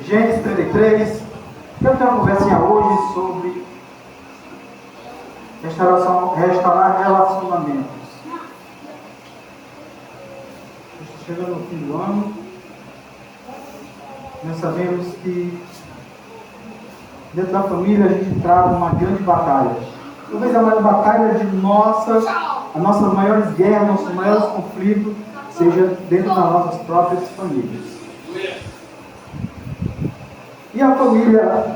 Gênesis 33. Eu tenho uma conversinha hoje sobre restaurar relacionamentos. Chegando no fim do ano, nós sabemos que dentro da família a gente trava uma grande batalha. Talvez a maior batalha de nossas maiores guerras, nossos maiores conflitos, seja dentro das nossas próprias famílias. E a família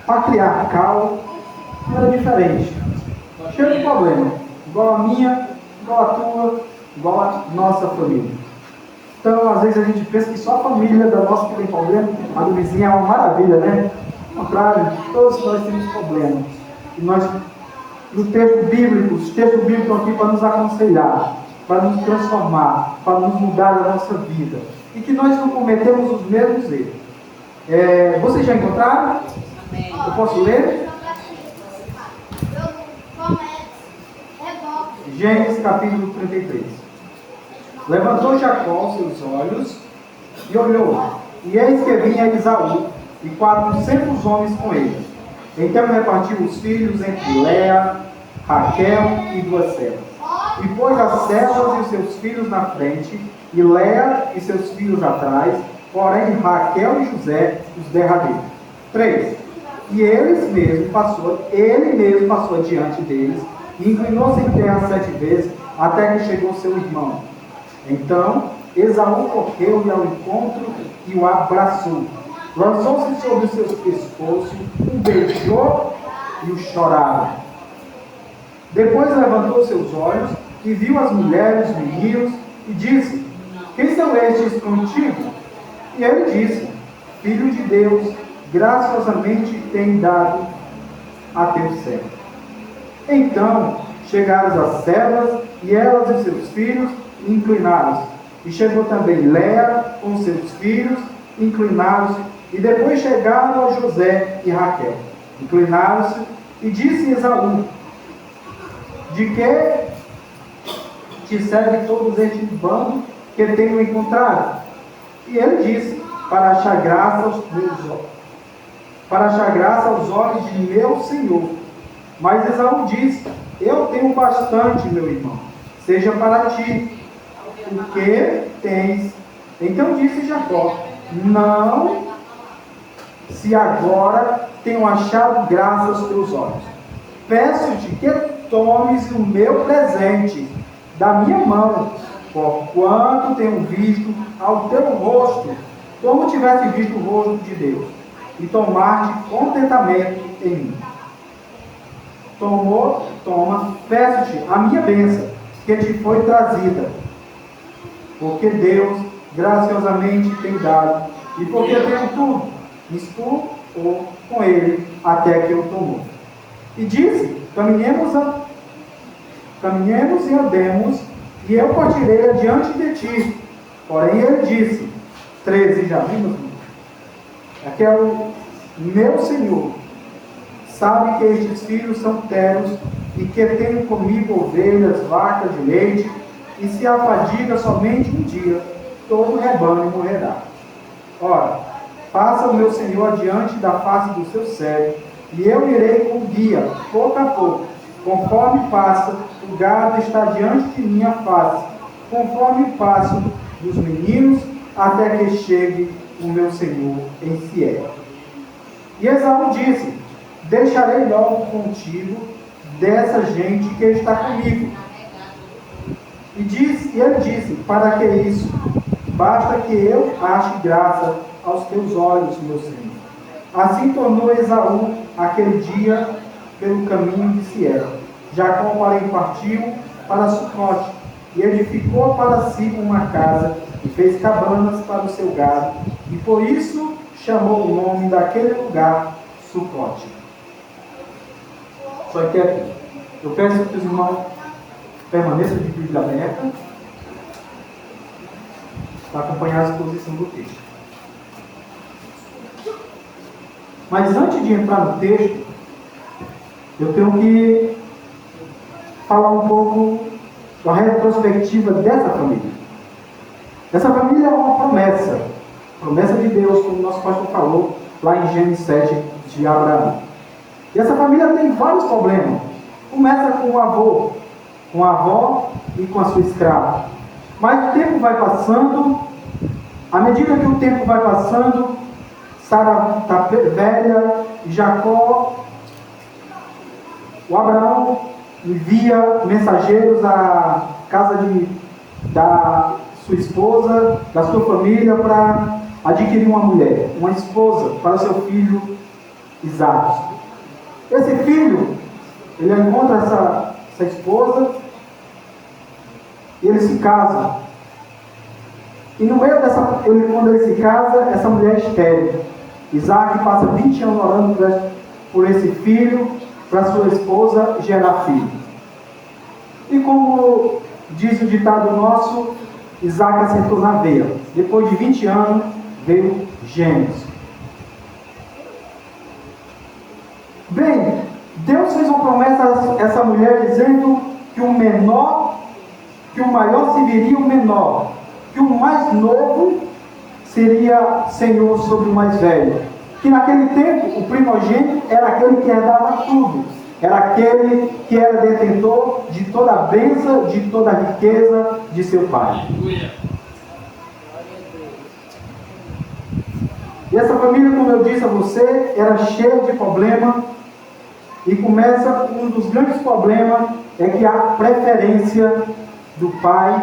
patriarcal era diferente. Cheio de problema. Igual a minha, igual a tua, igual a nossa família. Então, às vezes a gente pensa que só a família da nossa que tem problema, a do vizinho é uma maravilha, né? Ao contrário, todos nós temos problemas. E nós, no texto bíblico, os textos bíblicos estão aqui para nos aconselhar, para nos transformar, para nos mudar a nossa vida. E que nós não cometemos os mesmos erros. Vocês já encontraram? Amém. Eu posso ler? Gênesis capítulo 33. Levantou Jacó seus olhos e olhou, e eis que vinha Esaú e 400 homens com ele. Então repartiu os filhos entre Léa, Raquel e 2 servas. E pôs as servas e os seus filhos na frente, e Léa e seus filhos atrás, porém Raquel e José os derradeiros. 3. E ele mesmo passou adiante deles, e inclinou-se em terra 7 vezes, até que chegou seu irmão. Então Esaú correu-lhe ao encontro e o abraçou. Lançou-se sobre os seus pescoços, o beijou e o chorava. Depois levantou seus olhos e viu as mulheres, os meninos, e disse: quem são estes contigo? E ele disse: Filho de Deus, graciosamente tem dado a teu servo. Então chegaram as servas, e elas e seus filhos inclinaram-se. E chegou também Léa com seus filhos, inclinaram-se. E depois chegaram a José e Raquel, inclinaram-se. E disse Esaú: de que te serve todos este bando que tenho encontrado? E ele disse: para achar graça aos olhos de meu Senhor. Mas Esaú disse: eu tenho bastante, meu irmão, seja para ti o que tens. Então disse Jacó: não, se agora tenho achado graça aos teus olhos, peço-te que tomes o meu presente da minha mão, porquanto tenho visto ao teu rosto, como tivesse visto o rosto de Deus, e tomar-te contentamento em mim. Peço-te a minha bênção, que te foi trazida, porque Deus graciosamente tem dado, e porque tenho tudo, estou com ele até que eu tomou. E disse: caminhemos e andemos, e eu partirei adiante de ti. Porém ele disse, 13, já vimos? Aqui é o meu Senhor, sabe que estes filhos são teros, e que tenho comigo ovelhas, vacas de leite, e se afadiga somente um dia, todo o rebanho morrerá. Ora, passa o meu Senhor adiante da face do seu servo, e eu irei com guia, pouco a pouco, conforme passa, o gado está diante de minha face, conforme o passo dos meninos, até que chegue o meu Senhor em Sié. E Esaú disse: deixarei logo contigo dessa gente que está comigo. E ele disse: para que isso? Basta que eu ache graça aos teus olhos, meu Senhor. Assim tornou Esaú aquele dia pelo caminho de Sié. Jacó, porém, partiu para Sucote, e edificou para si uma casa, e fez cabanas para o seu gado, e por isso chamou o nome daquele lugar Sucote. Só que aqui, eu peço que os irmãos permaneçam de Bíblia aberta para acompanhar a exposição do texto. Mas antes de entrar no texto, eu tenho que falar um pouco da retrospectiva dessa família. Essa família é uma promessa. Promessa de Deus, como o nosso pastor falou, lá em Gênesis 7, de Abraão. E essa família tem vários problemas. Começa com o avô, com a avó e com a sua escrava. Mas o tempo vai passando, à medida que o tempo vai passando, Sara está velha, e Jacó, o Abraão envia mensageiros à casa da sua esposa, da sua família, para adquirir uma mulher, uma esposa, para seu filho Isaque. Esse filho, ele encontra essa esposa e ele se casa. E no meio quando ele se casa, essa mulher é estéril. Isaque passa 20 anos orando por esse filho, para sua esposa gerar filho. E como diz o ditado nosso, Isaque assentou na veia. Depois de 20 anos, veio gêmeos. Bem, Deus fez uma promessa a essa mulher dizendo que o maior serviria o menor, que o mais novo seria senhor sobre o mais velho. Que naquele tempo o primogênito era aquele que herdava tudo, era aquele que era detentor de toda a bênção, de toda a riqueza de seu pai. E essa família, como eu disse a você, era cheia de problemas. E começa um dos grandes problemas, é que há preferência do pai.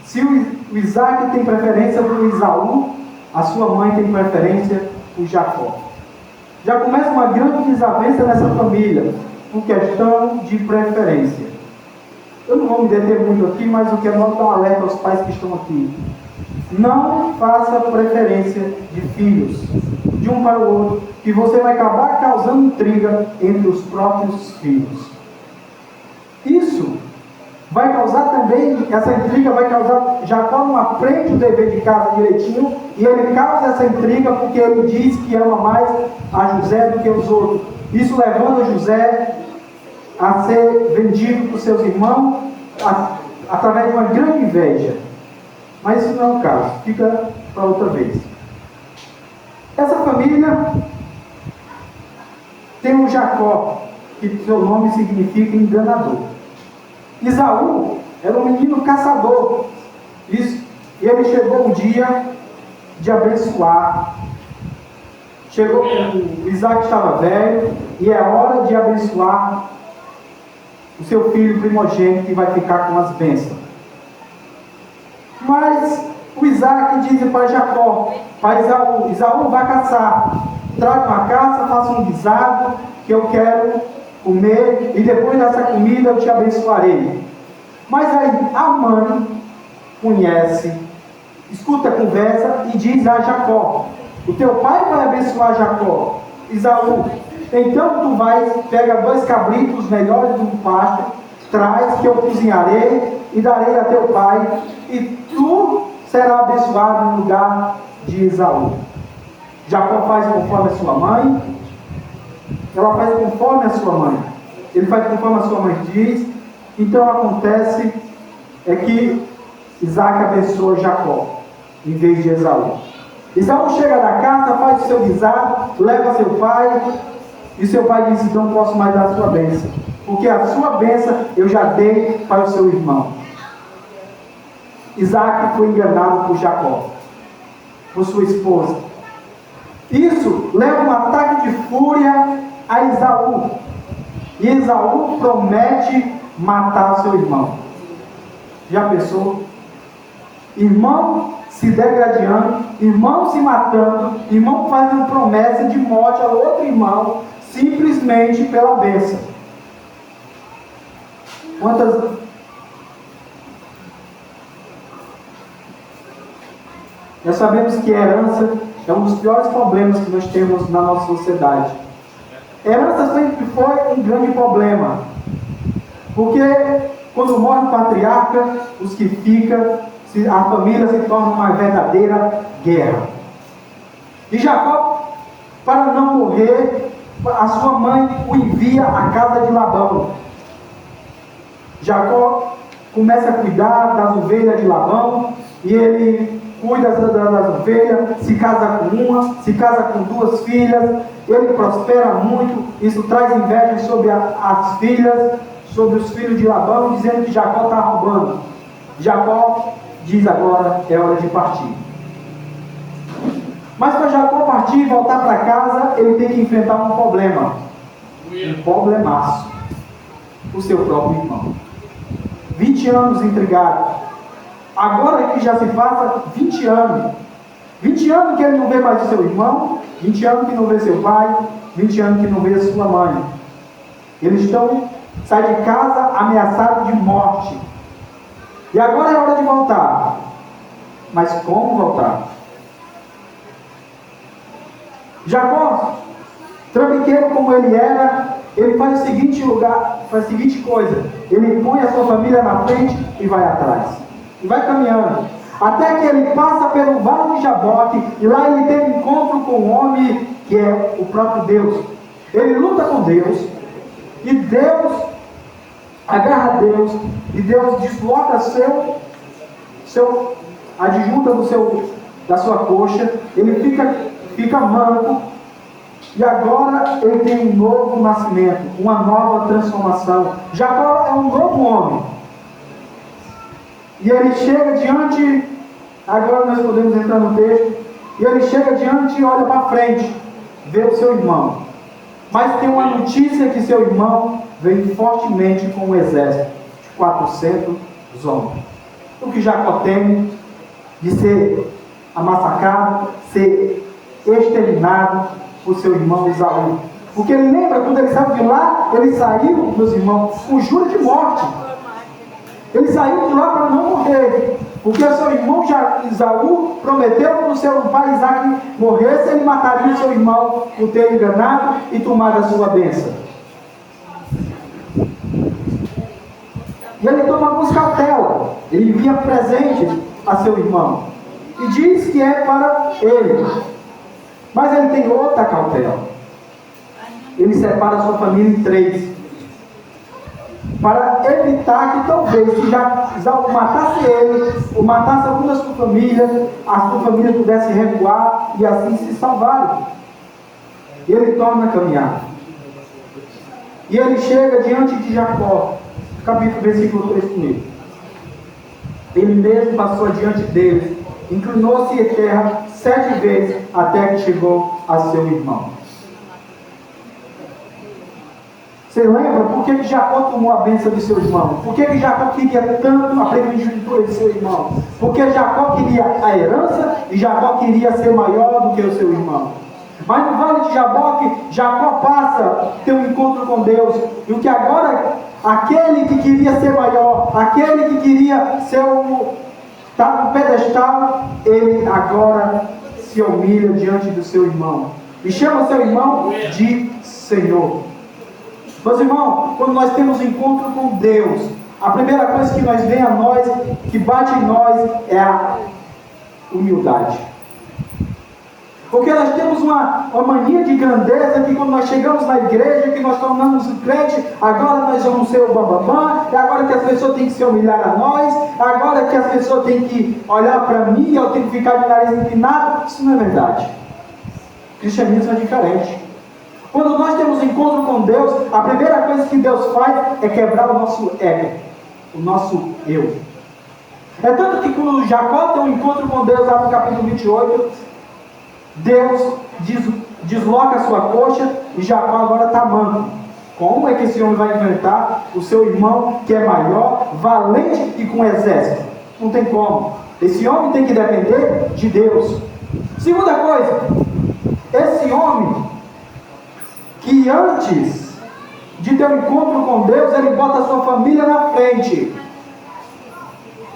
Se o Isaque tem preferência por Esaú, a sua mãe tem preferência por Jacó. Já começa uma grande desavença nessa família, por questão de preferência. Eu não vou me deter muito aqui, mas eu quero dar um alerta aos pais que estão aqui. Não faça preferência de filhos, de um para o outro, que você vai acabar causando intriga entre os próprios filhos. Isso vai causar também, essa intriga vai causar, Jacó não aprende o dever de casa direitinho, e ele causa essa intriga porque ele diz que ama mais a José do que os outros. Isso levando José a ser vendido por seus irmãos através de uma grande inveja. Mas isso não é o caso, fica para outra vez. Essa família tem o Jacó, que seu nome significa enganador. Esaú era um menino caçador. E ele chegou um dia de abençoar. O Isaque estava velho e é hora de abençoar o seu filho primogênito, que vai ficar com as bênçãos. Mas o Isaque diz para Jacó, para Esaú vai caçar, traga uma caça, faça um guisado, que eu quero comer, e depois dessa comida eu te abençoarei. Mas aí a mãe conhece, escuta a conversa e diz a Jacó: o teu pai vai abençoar Jacó, Esaú, então tu vais, pega 2 cabritos melhores do pasto, traz que eu cozinharei e darei a teu pai, e tu serás abençoado no lugar de Esaú. Jacó faz conforme a sua mãe, ela faz conforme a sua mãe, ele faz conforme a sua mãe diz. Então acontece é que Isaque abençoa Jacó em vez de Esaú. Esaú chega da casa, faz o seu guisado, leva seu pai, e seu pai diz: então não posso mais dar a sua bênção, porque a sua bênção eu já dei para o seu irmão. Isaque foi enganado por Jacó, por sua esposa. Isso leva um ataque de fúria a Esaú. E Esaú promete matar seu irmão. Já pensou? Irmão se degradando, irmão se matando, irmão fazendo promessa de morte ao outro irmão, simplesmente pela bênção. Nós sabemos que a herança é um dos piores problemas que nós temos na nossa sociedade. A herança sempre foi um grande problema, porque quando morre o patriarca, os que ficam, a família se torna uma verdadeira guerra. E Jacó, para não morrer, a sua mãe o envia à casa de Labão. Jacó começa a cuidar das ovelhas de Labão, e ele cuida das ovelhas, se casa com uma, se casa com duas filhas, ele prospera muito, isso traz inveja sobre as filhas, sobre os filhos de Labão, dizendo que Jacó está roubando. Jacó diz agora, é hora de partir. Mas para Jacó partir e voltar para casa, ele tem que enfrentar um problema. Um problemaço. O seu próprio irmão. 20 anos intrigado. Agora que já se passa 20 anos. 20 anos que ele não vê mais o seu irmão, 20 anos que não vê seu pai, 20 anos que não vê sua mãe. Eles saem de casa ameaçados de morte. E agora é hora de voltar. Mas como voltar? Jacó, trambiqueiro como ele era, ele faz a seguinte coisa: ele põe a sua família na frente e vai atrás, e vai caminhando, até que ele passa pelo vale de Jaboque, e lá ele tem um encontro com um homem que é o próprio Deus. Ele luta com Deus, e Deus agarra Deus, e Deus desloca a adjunta da sua coxa, ele fica manco, e agora ele tem um novo nascimento, uma nova transformação. Jacó é um novo homem, e ele chega diante, agora nós podemos entrar no texto, e ele chega diante e olha para frente, vê o seu irmão, mas tem uma notícia que seu irmão vem fortemente com um exército de 400 homens. O que Jacó teme de ser amassacrado, ser exterminado por seu irmão Esaú. Porque ele lembra, quando ele saiu de lá, ele saiu, meus irmãos, com juro de morte. Ele saiu de lá para não morrer. Porque o seu irmão Esaú prometeu que o seu pai Isaac morresse, ele mataria o seu irmão por ter enganado e tomado a sua bênção. E ele toma algumas cautelas. Ele envia presente a seu irmão. E diz que é para ele. Mas ele tem outra cautela. Ele separa a sua família em 3. Para evitar que talvez, se Esaú matasse ele, ou matasse alguma da sua família, a sua família pudesse recuar e assim se salvarem. E ele torna a caminhar. E ele chega diante de Jacó. Versículo 3 comigo. Ele mesmo passou adiante dele, inclinou-se em terra 7 vezes, até que chegou a seu irmão. Você lembra por que Jacó tomou a bênção de seu irmão? Por que Jacó queria tanto a primogenitura de seu irmão? Porque Jacó queria a herança e Jacó queria ser maior do que o seu irmão. Mas no vale de Jaboque, Jacó passa a ter um encontro com Deus. E o que agora, aquele que queria ser maior, aquele que queria ser estar no pedestal, ele agora se humilha diante do seu irmão. E chama seu irmão de Senhor. Meus irmãos, quando nós temos encontro com Deus, a primeira coisa que nós vem a nós, que bate em nós, é a humildade. Porque nós temos uma mania de grandeza que quando nós chegamos na igreja, que nós tornamos crente, agora nós vamos ser o bambambam, e agora que as pessoas têm que se humilhar a nós, agora que as pessoas têm que olhar para mim, eu tenho que ficar de nariz empinado. Isso não é verdade. O cristianismo é diferente. Quando nós temos encontro com Deus, a primeira coisa que Deus faz é quebrar o nosso ego, o nosso eu. É tanto que quando Jacó tem um encontro com Deus, lá no capítulo 28, Deus desloca a sua coxa e Jacó agora está manco. Como é que esse homem vai enfrentar o seu irmão que é maior, valente e com exército? Não tem como. Esse homem tem que depender de Deus. Segunda coisa, esse homem que antes de ter um encontro com Deus, ele bota a sua família na frente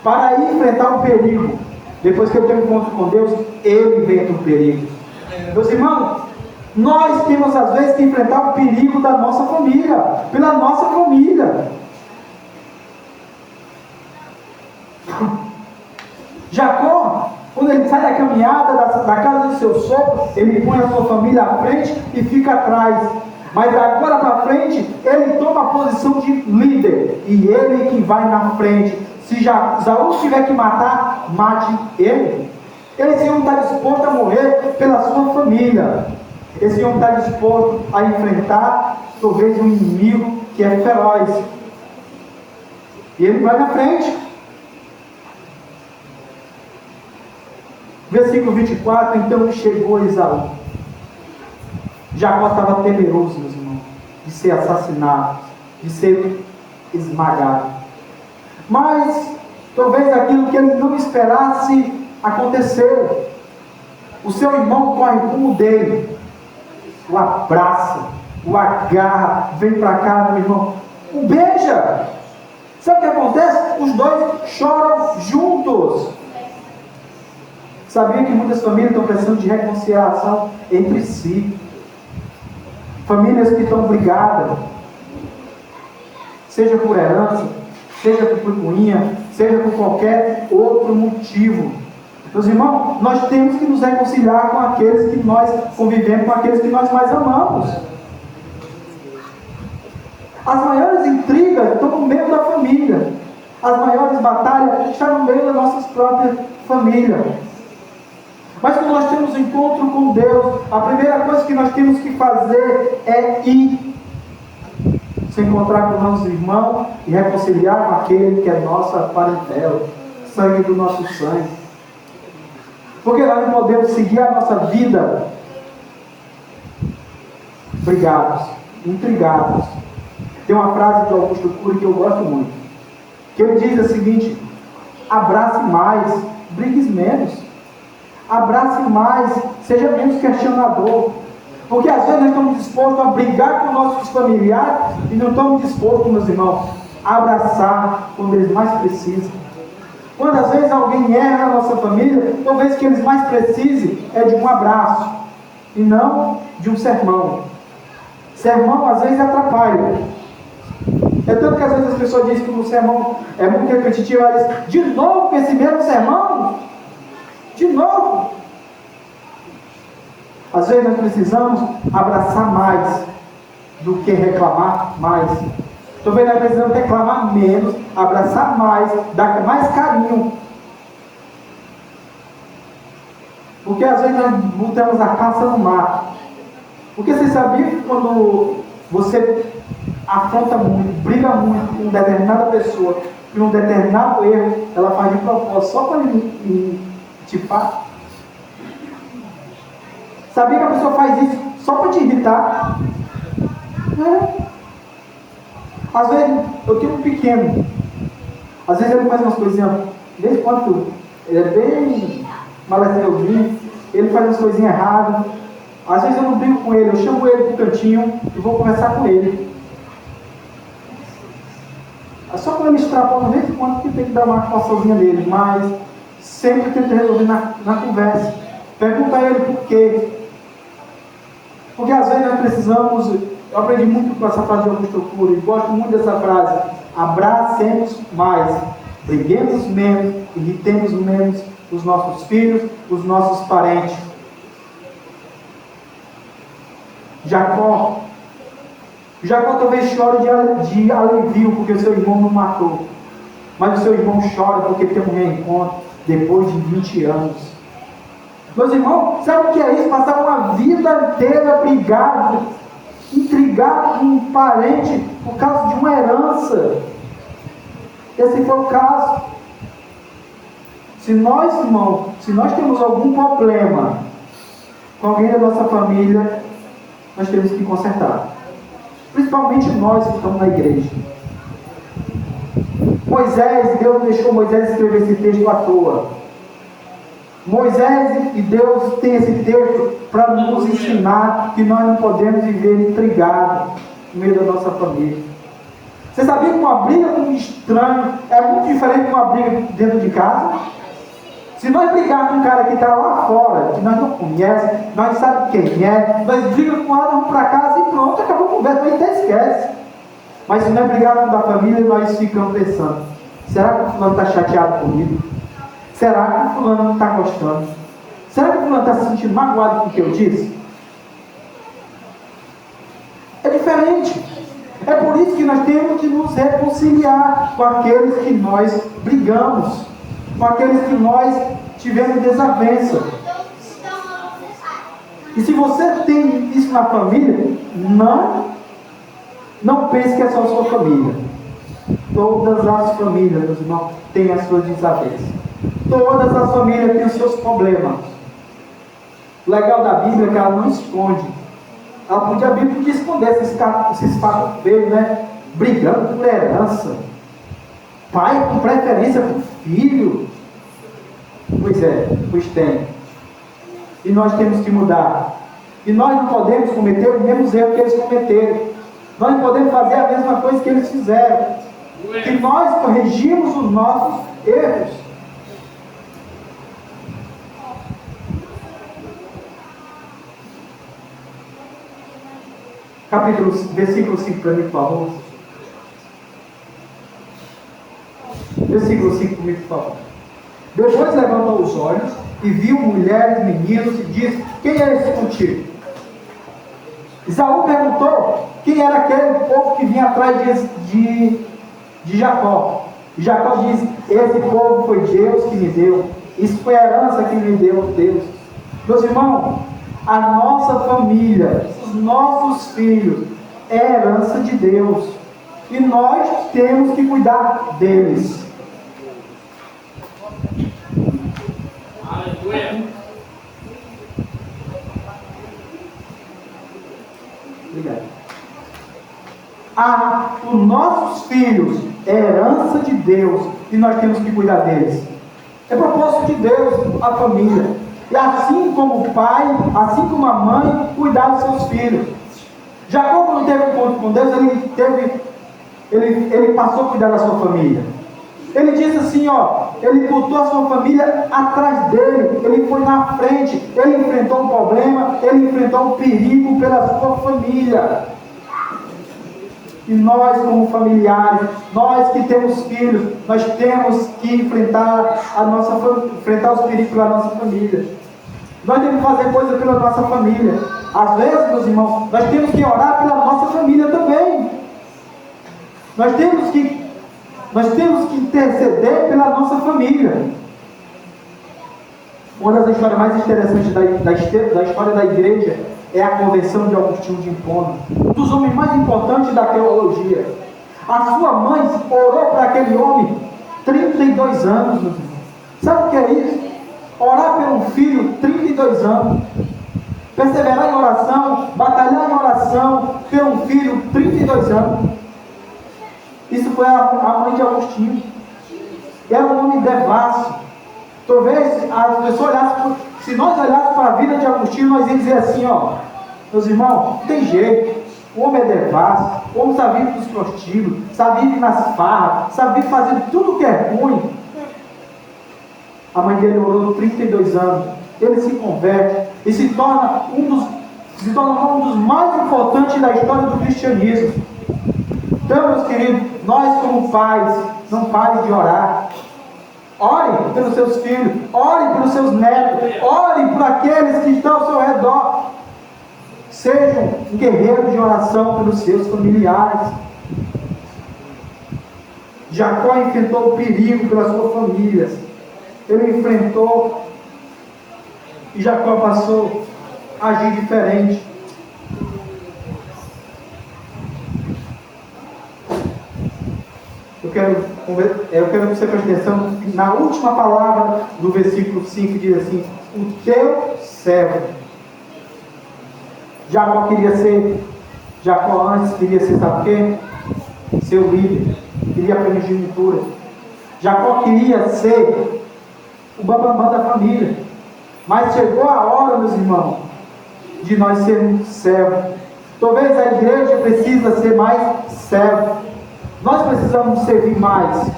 para enfrentar o perigo. Depois que ele tem um encontro com Deus, ele enfrenta o perigo. Meus irmãos, nós temos às vezes que enfrentar o perigo da nossa família, pela nossa família. Jacó, quando ele sai da caminhada da casa de seu sogro, ele põe a sua família à frente e fica atrás. Mas agora para frente, ele toma a posição de líder, e ele que vai na frente. Se Esaú tiver que matar, mate ele. Esse homem está disposto a morrer pela sua família. Esse homem está disposto a enfrentar talvez um inimigo que é feroz. E ele vai na frente. Versículo 24, então chegou Esaú. Jacó estava temeroso, meus irmãos, de ser assassinado, de ser esmagado. Mas, talvez aquilo que ele não esperasse acontecer. O seu irmão corre rumo dele, o abraça, o agarra, vem para cá, meu irmão, o beija. Sabe o que acontece? Os dois choram juntos. Sabia que muitas famílias estão precisando de reconciliação entre si. Famílias que estão brigadas, seja por herança, seja por picuinha, seja por qualquer outro motivo. Meus irmãos, nós temos que nos reconciliar com aqueles que nós convivemos, com aqueles que nós mais amamos. As maiores intrigas estão no meio da família. As maiores batalhas estão no meio das nossas próprias famílias. Mas quando nós temos um encontro com Deus, a primeira coisa que nós temos que fazer é ir se encontrar com nossos irmãos e reconciliar com aquele que é nossa parentela, sangue do nosso sangue. Porque nós não podemos seguir a nossa vida brigados, intrigados. Tem uma frase do Augusto Cury que eu gosto muito, que ele diz o seguinte: abrace mais, brigues menos. Abrace mais, seja menos questionador. Porque às vezes nós estamos dispostos a brigar com nossos familiares e não estamos dispostos, meus irmãos, a abraçar quando eles mais precisam. Quando às vezes alguém erra na nossa família, talvez o que eles mais precisem é de um abraço e não de um sermão. Sermão às vezes atrapalha. É tanto que às vezes as pessoas dizem que o sermão é muito repetitivo. Elas dizem: de novo esse mesmo sermão? De novo. Às vezes nós precisamos abraçar mais do que reclamar mais. Talvez nós precisamos reclamar menos, abraçar mais, dar mais carinho. Porque às vezes nós botamos a caça no mato. Porque você sabia que quando você afronta muito, briga muito com determinada pessoa, por um determinado erro, ela faz de propósito só para tipar? Sabia que a pessoa faz isso só para te irritar? Às vezes, eu tenho um pequeno, às vezes ele faz umas coisinhas, desde quando ele é bem maleceuzinho, ele faz umas coisinhas erradas. Às vezes eu não brigo com ele, eu chamo ele para o cantinho e vou conversar com ele. É só quando ele extrapola, de vez em quando, que tem que dar uma forçazinha nele, mas sempre tento resolver na conversa. Pergunta a ele por quê. Porque às vezes nós precisamos. Eu aprendi muito com essa frase de Augusto Cury, gosto muito dessa frase: abracemos mais, briguemos menos, irritemos menos os nossos filhos, os nossos parentes. Jacó talvez chore de alivio porque o seu irmão não matou, mas o seu irmão chora porque tem um reencontro depois de 20 anos. Meus irmãos, sabe o que é isso? Passar uma vida inteira brigado, intrigado com um parente por causa de uma herança. Esse foi o caso. Se nós, irmãos, temos algum problema com alguém da nossa família, nós temos que consertar. Principalmente nós que estamos na igreja. Deus deixou Moisés escrever esse texto à toa. Moisés e Deus tem esse texto para nos ensinar que nós não podemos viver intrigados no meio da nossa família. Você sabia que uma briga com um estranho é muito diferente de uma briga dentro de casa? Se nós brigarmos com um cara que está lá fora, que nós não conhecemos, nós não sabemos quem é, nós brigamos com ela, vamos para casa e pronto, acabou a conversa, nós até esquece. Mas se nós brigarmos com da família, nós ficamos pensando: será que o fulano está chateado comigo? Será que o fulano não está gostando? Será que o fulano está se sentindo magoado com o que eu disse? É diferente. É por isso que nós temos que nos reconciliar com aqueles que nós brigamos, com aqueles que nós tivemos desavença. E se você tem isso na família, não pense que é só a sua família. Todas as famílias, meus irmãos, têm as suas desavenças. Todas as famílias têm os seus problemas. O legal da Bíblia é que ela não esconde. A Bíblia podia esconder esses fatos feios, né? Brigando por herança. Pai com preferência por filho. Pois tem. E nós temos que mudar. E nós não podemos cometer os mesmos erros que eles cometeram. Nós não podemos fazer a mesma coisa que eles fizeram. E nós corrigimos os nossos erros. Versículo 5 para mim, por favor. Versículo 5 para mim, por favor. Depois levantou os olhos e viu mulheres, meninos, e disse: quem é esse contigo? Esaú perguntou quem era aquele povo que vinha atrás de Jacó. E Jacó disse: esse povo foi Deus que me deu. Isso foi a herança que me deu Deus. Meus irmãos, a nossa família, os nossos filhos, é herança de Deus. E nós temos que cuidar deles. Obrigado. Os nossos filhos é herança de Deus e nós temos que cuidar deles. É propósito de Deus a família. E assim como o pai, assim como a mãe, cuidar dos seus filhos. Jacó, quando teve um encontro com Deus, ele passou a cuidar da sua família. Ele disse assim, ele botou a sua família atrás dele, ele foi na frente, ele enfrentou um problema, ele enfrentou um perigo pela sua família. E nós, como familiares, nós que temos filhos, nós temos que enfrentar os perigos da nossa família. Nós temos que fazer coisas pela nossa família. Às vezes, meus irmãos, nós temos que orar pela nossa família também. Nós temos que interceder pela nossa família. Uma das histórias mais interessantes da história da igreja é a conversão de Agostinho de Hipona, um dos homens mais importantes da teologia. A sua mãe orou para aquele homem 32 anos, meus irmãos. Sabe o que é isso? Orar por um filho 32 anos. Perseverar em oração, batalhar em oração por um filho 32 anos. Isso foi a mãe de Agostinho. Era um homem devasso. Talvez as pessoas olhassem, se nós olhássemos para a vida de Agostinho, nós íamos dizer assim, meus irmãos, não tem jeito. O homem é devasso, o homem sabe vir para os prostíbulos, sabe vir nas farras, sabe vir fazendo tudo que é ruim. A mãe dele orou 32 anos. Ele se converte e se torna um dos mais importantes da história do cristianismo. Então, meus queridos, nós como pais, não parem de orar. Ore pelos seus filhos, ore pelos seus netos, ore por aqueles que estão ao seu redor. Sejam um guerreiro de oração pelos seus familiares. Jacó enfrentou o perigo pela sua família. Ele enfrentou e Jacó passou a agir diferente. Eu quero que você preste atenção na última palavra do versículo 5, que diz assim: o teu servo. Jacó antes queria ser, sabe o quê? Seu líder, queria a primogenitura. Jacó queria ser o bambambam da família. Mas chegou a hora, meus irmãos, de nós sermos servos. Talvez a igreja precisa ser mais servo. Nós precisamos servir mais.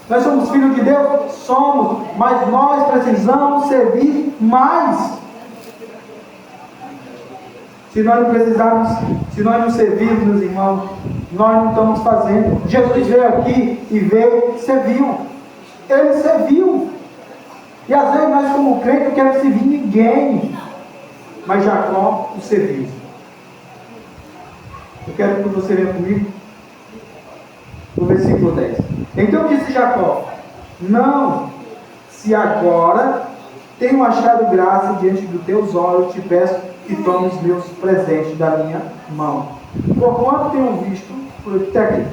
Nós somos filhos de Deus? Somos, mas nós precisamos servir mais. Se nós não servirmos, meus irmãos, nós não estamos fazendo. Jesus veio aqui e serviu. Ele serviu. E às vezes nós, como crentes, não queremos servir ninguém. Mas Jacó o serviu. Eu quero que você venha comigo no versículo 10. Então disse Jacó: não se agora tenho achado graça diante dos teus olhos, te peço que tomes meus presentes da minha mão. Porquanto tenho visto, até aqui,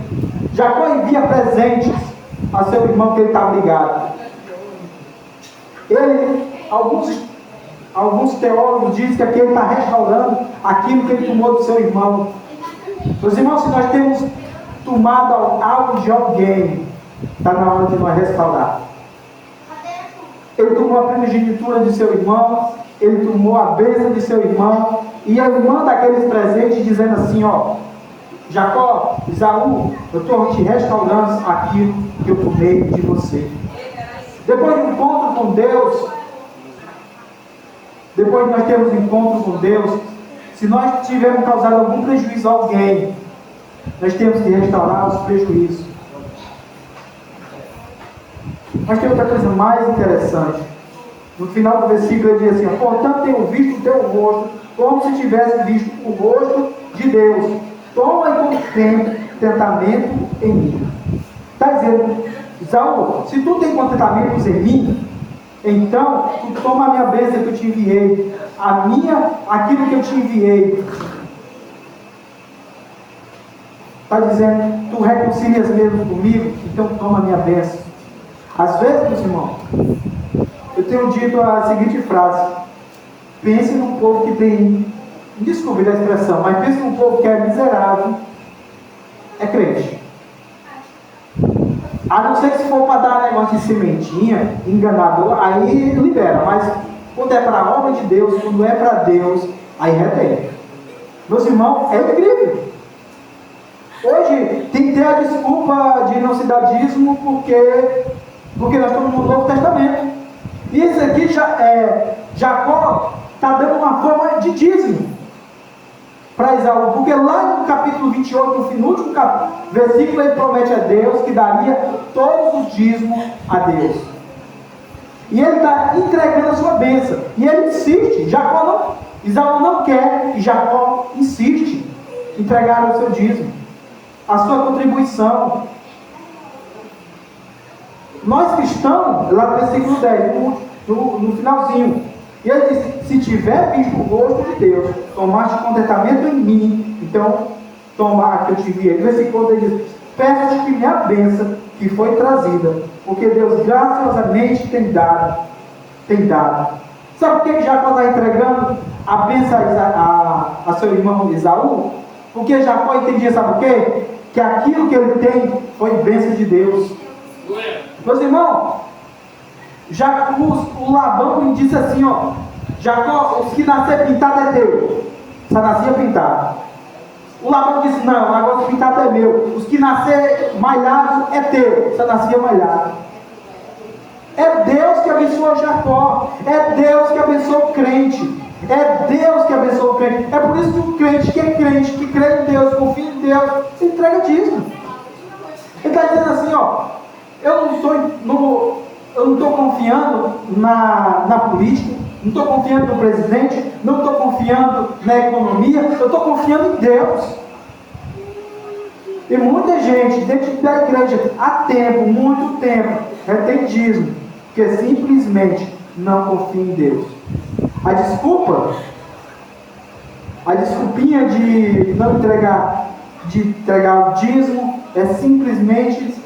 Jacó envia presentes a seu irmão que ele está obrigado. Alguns teólogos dizem que aqui ele está restaurando aquilo que ele tomou do seu irmão. Meus irmãos, se nós temos tomado algo de alguém, está na hora de nós restaurar. Ele tomou a primogenitura de seu irmão, ele tomou a bênção de seu irmão, e ele manda aqueles presentes dizendo assim, ó, Jacó, Esaú, eu estou te restaurando aquilo que eu tomei de você. Depois do encontro com Deus, depois de nós termos encontro com Deus, se nós tivermos causado algum prejuízo a alguém, nós temos que restaurar os prejuízos. Mas tem outra coisa mais interessante. No final do versículo ele diz assim, portanto tenho visto o teu rosto, como se tivesse visto o rosto de Deus. Toma e contentamento em mim. Está dizendo, Esaú, se tu tem contentamentos em mim, então tu toma a minha bênção que eu te enviei, aquilo que eu te enviei. Está dizendo, tu reconcilias mesmo comigo, então toma a minha bênção. Às vezes, meus irmãos, eu tenho dito a seguinte frase: pense num povo que tem, desculpe a expressão, mas pense num povo que é miserável, é crente. A não ser que se for para dar negócio de sementinha, enganador, aí libera. Mas quando é para a obra de Deus, quando é para Deus, aí retém. Meus irmãos, é incrível. Hoje tem que ter a desculpa de não se dar dízimo porque nós estamos no Novo Testamento. E isso aqui Jacó está dando uma forma de dízimo para Esaú, porque lá no capítulo 28, no último versículo, ele promete a Deus que daria todos os dízimos a Deus. E ele está entregando a sua bênção. E ele insiste. Esaú não quer, e Jacó insiste em entregar o seu dízimo, a sua contribuição. Nós cristãos, lá no versículo 10, no finalzinho, e ele diz, se tiver visto o rosto de Deus, tomaste contentamento em mim, então toma a que eu te enviei. No versículo ele diz, peço-te que minha bênção que foi trazida, porque Deus graciosamente tem dado. Sabe por que Jacó está entregando a bênção a seu irmão Esaú? Porque Jacó entendia, sabe o quê? Que aquilo que ele tem foi bênção de Deus. Meus irmãos, o Labão disse assim, ó, Jacó, os que nascer pintado é teu. Só nascia pintado. O Labão disse, não, agora o pintado é meu. Os que nascer malhado é teu. Só nascia malhado. É Deus que abençoa Jacó. É Deus que abençoa o crente. É Deus que abençoa o crente. É por isso que o crente, que crê em Deus, confia em Deus, se entrega dízimo. Ele está dizendo assim, ó, eu não estou confiando na política, não estou confiando no presidente, não estou confiando na economia, eu estou confiando em Deus. E muita gente dentro da igreja há tempo, muito tempo, retém dízimo, porque simplesmente não confia em Deus. A desculpinha de não entregar o dízimo é simplesmente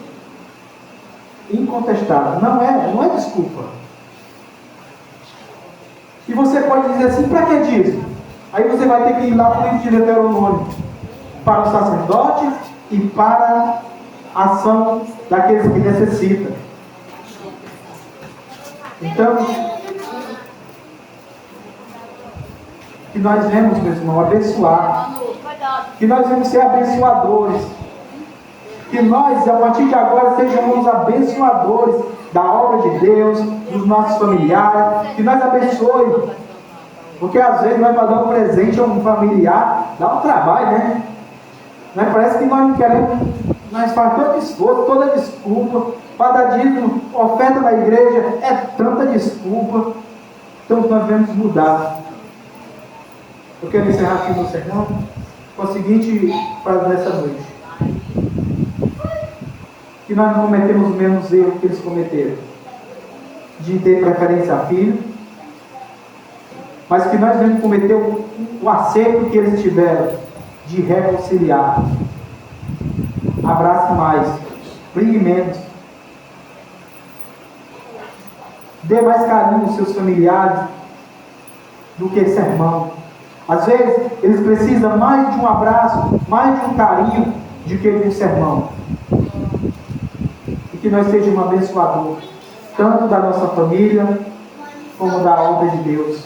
incontestável. Não é desculpa. E você pode dizer assim, para que dízimo? Aí você vai ter que ir lá para o livro de Deuteronômio, para os sacerdotes e para a ação daqueles que necessitam. Então, que nós vemos, meu irmão, abençoar, que nós vamos ser abençoadores, que nós, a partir de agora, sejamos abençoadores da obra de Deus, dos nossos familiares, que nós abençoe, porque às vezes nós para dar um presente a um familiar, dá um trabalho, né? Parece que nós não queremos, nós fazemos todo esforço, toda desculpa, para dar dízimo, oferta na igreja, é tanta desculpa. Então nós devemos mudar. Eu quero encerrar aqui o meu sermão com a seguinte frase dessa noite: que nós não cometemos os mesmos erros que eles cometeram. de ter preferência a filho, mas que nós devemos cometer o acerto que eles tiveram de reconciliar. Abrace mais, brigue menos, dê mais carinho aos seus familiares do que sermão. Às vezes eles precisam mais de um abraço, mais de um carinho do que de um sermão. E que nós sejamos abençoadores, tanto da nossa família como da obra de Deus.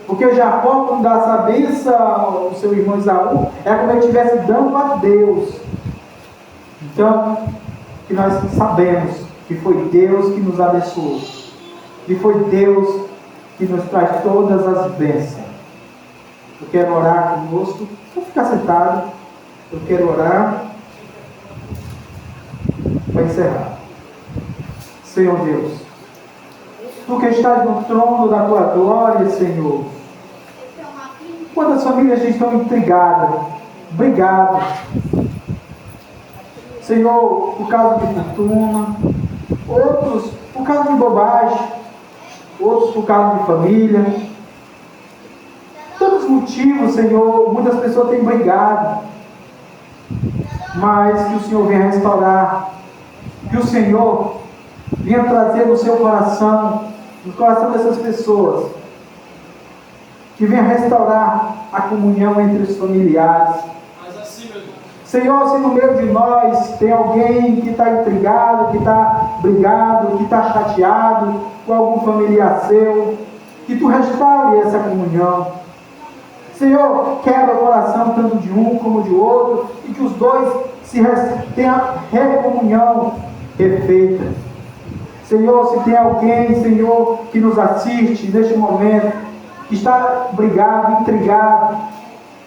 Porque Jacó, quando dá essa bênção ao seu irmão Esaú, é como ele estivesse dando a Deus. Então, que nós sabemos que foi Deus que nos abençoou. E foi Deus que nos traz todas as bênçãos. Eu quero orar conosco. Vou ficar sentado. Eu quero orar para encerrar. Senhor Deus, Tu que estás no trono da Tua glória, Senhor. Quantas famílias estão intrigadas, brigadas, Senhor, por causa de fortuna, outros por causa de bobagem, outros por causa de família. Tantos motivos, Senhor, muitas pessoas têm brigado, mas que o Senhor venha restaurar, que o Senhor venha trazer no seu coração, no coração dessas pessoas, que venha restaurar a comunhão entre os familiares. Senhor, se no meio de nós tem alguém que está intrigado, que está brigado, que está chateado com algum familiar seu, que Tu restaure essa comunhão. Senhor, quebra o coração tanto de um como de outro, e que os dois tenham recomunhão perfeita. Senhor, se tem alguém, Senhor, que nos assiste neste momento, que está brigado, intrigado,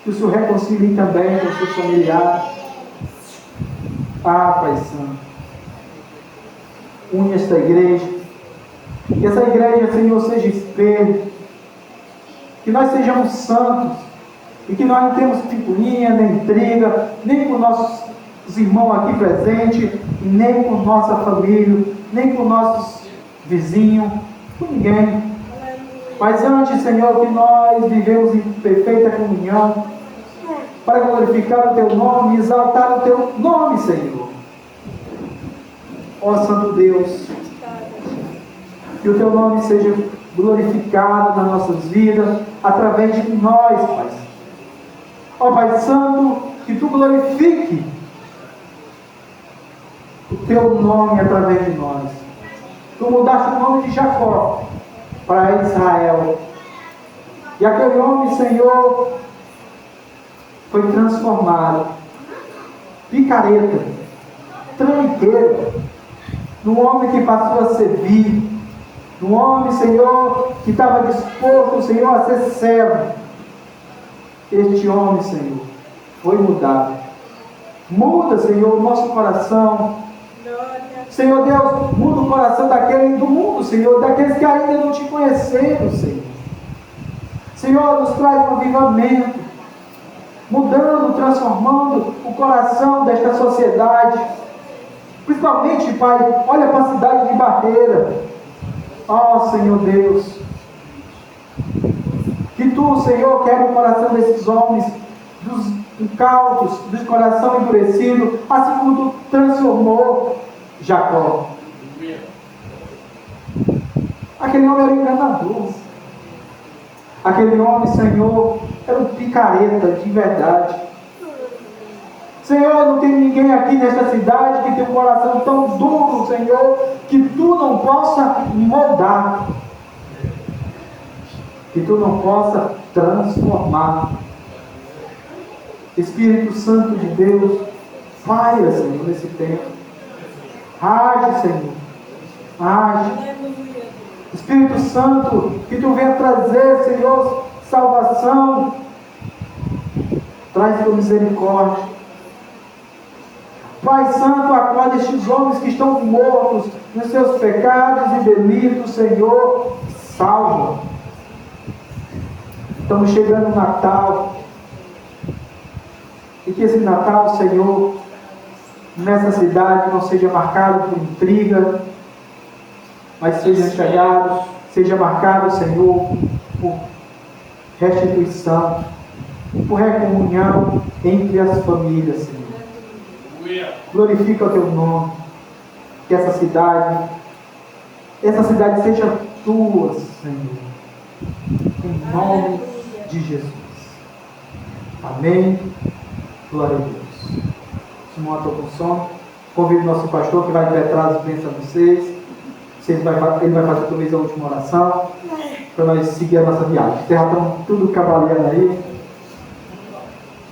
que o Senhor reconcilie também com os seus familiares. Ah, Pai Santo, une esta igreja, que essa igreja, Senhor, seja espelho, que nós sejamos santos, e que nós não temos picuinha, nem intriga, nem com nossos irmãos aqui presentes, nem com nossa família, nem com nossos vizinhos, com ninguém. Mas antes, Senhor, que nós vivemos em perfeita comunhão, para glorificar o Teu nome e exaltar o Teu nome, Senhor. Ó Santo Deus, que o Teu nome seja glorificado nas nossas vidas, através de nós, Pai. Ó Pai Santo, que Tu glorifique o Teu nome através de nós. Tu mudaste o nome de Jacó para Israel. E aquele homem, Senhor, foi transformado, picareta, tramiteiro, num homem que passou a servir, num homem, Senhor, que estava disposto, Senhor, a ser servo. Este homem, Senhor, foi mudado. Muda, Senhor, o nosso coração. Senhor Deus, muda o coração daquele do mundo, Senhor, daqueles que ainda não Te conheceram, Senhor. Senhor, nos traz um avivamento, mudando, transformando o coração desta sociedade. Principalmente, Pai, olha para a cidade de Barreira. Ó Senhor Deus, que Tu, Senhor, quebra o coração desses homens, dos incautos, dos coração endurecido, assim como Tu transformou Jacó. Aquele homem era enganador. Aquele homem, Senhor, era um picareta de verdade. Senhor, não tem ninguém aqui nesta cidade que tem um coração tão duro, Senhor, que Tu não possa moldar, que Tu não possa transformar. Espírito Santo de Deus, paira, Senhor, nesse tempo. Age, Senhor, age. Espírito Santo, que Tu venha trazer, Senhor, salvação. Traz Tua misericórdia. Pai Santo, acolhe estes homens que estão mortos nos seus pecados e delitos, Senhor, salva. Estamos chegando no Natal, e que esse Natal, Senhor, nessa cidade não seja marcado por intriga, mas sejam chegados, seja marcado, Senhor, por restituição, por recomunhão entre as famílias, Senhor. Glorifica o teu nome, que essa cidade seja tua, Senhor, em nome de Jesus. Amém. Glória a Deus. Simão, estou com sono. Convido o nosso pastor que vai ter atrás e pensa vocês. Ele vai fazer talvez a última oração para nós seguir a nossa viagem. Terra estão tudo cavaleando aí.